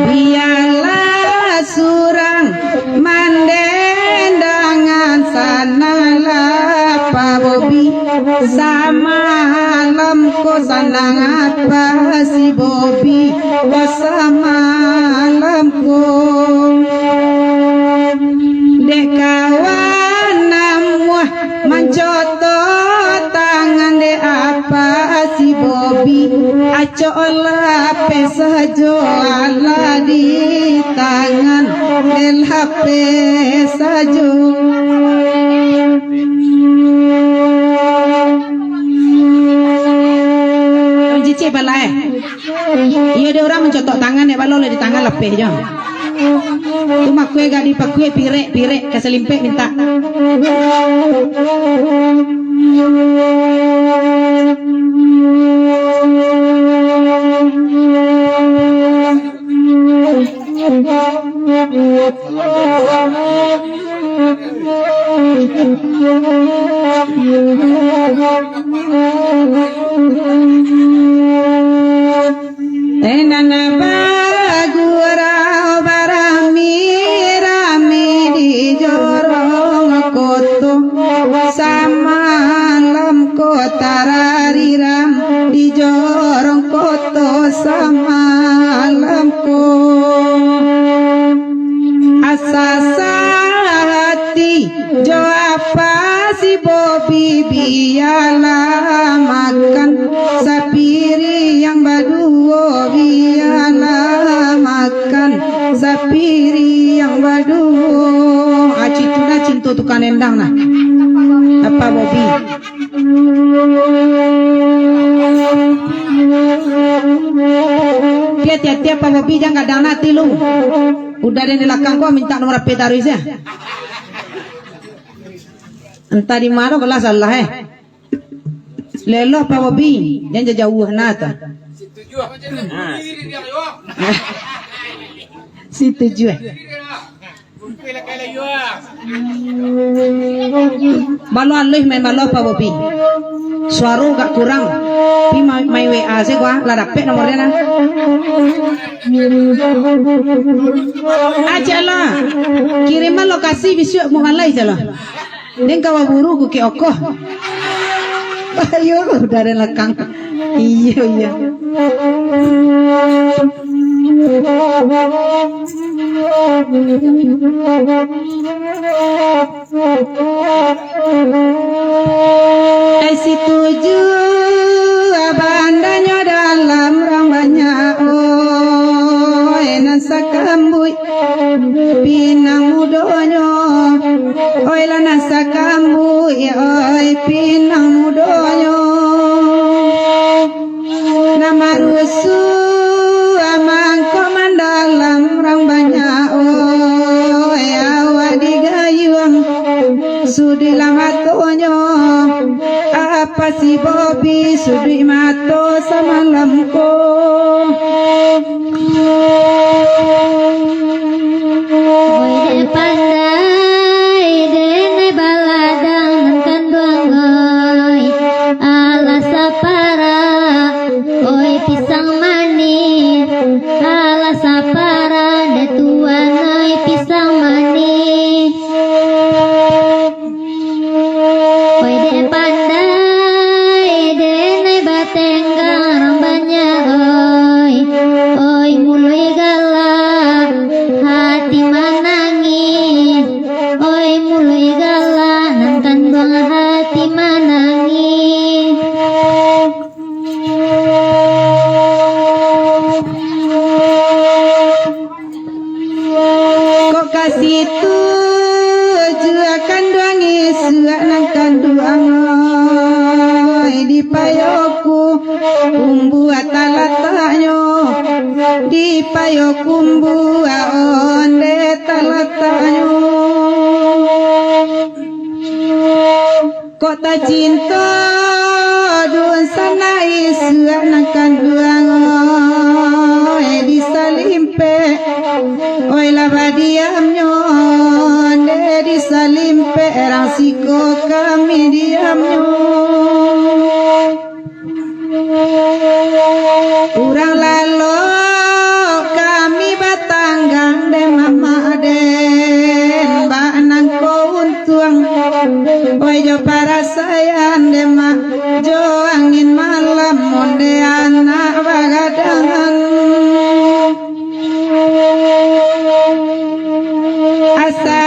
biarlah surang mandendangan sanalah Pak Bobi samalam ko sanang apa si Bobi samalam ko dek kawan namuah mancoto tangan de apa si Bobi acola pesajo ala di tangan del HP sajo cici balai iya dia orang mencotok tangan ya balol di tangan lepeh jo tu mak kue gadi pak kue pirek keselimpek minta nana bagura barami rami di jorong koto samalam kotarariram di jorong koto samalam ko asasa hati jo apa si Bobi biarlah makan sapiri yang baduo biarlah makan sapiri yang baduo aci tuna cintu tukan endang nah apa Bobi tiap-tiap Pak Bobi jangan kadang nanti lu udah di belakang gua minta nomor HP taruh ya entah di mana kalau salah lelo Pak Bobi jangan jauh nata situ juga Malu alih main malu Pak Bobi suara gak kurang pi main WA sih gua lah dapet nomornya nah aja lah kiriman lokasi besok mau ngalai aja lah dan kawa buru ku ke okoh ayo udah ada lekang iya setuju abandanya dalam rambanya nasa kambui pinang mudonyo oi la nasa kambui oi pinang mudonyo nama rusu amang komandalam rambanya oi awak digayung sudi lamatonyo apa si Bobi sudi mato samalamko oi pandai dene baladang kanduang oi ala sapara oi pisang manis ala sapara de tuan oi pisang manis oi de pandai dene batenggang rambanya oi mulai galak hati manangis oi mulai galak nantan buang hati manangis kok kasih tuju akan duangi suak nang kanduang di payoku kumbu atalatanyo di payokumbu onde talatanyo kota cinta dun sanai suak nang kanduang di salimpe oi labadiamnyo onde di salimpe rasiko kami diamnyo angin malam monde anak bagadangan asa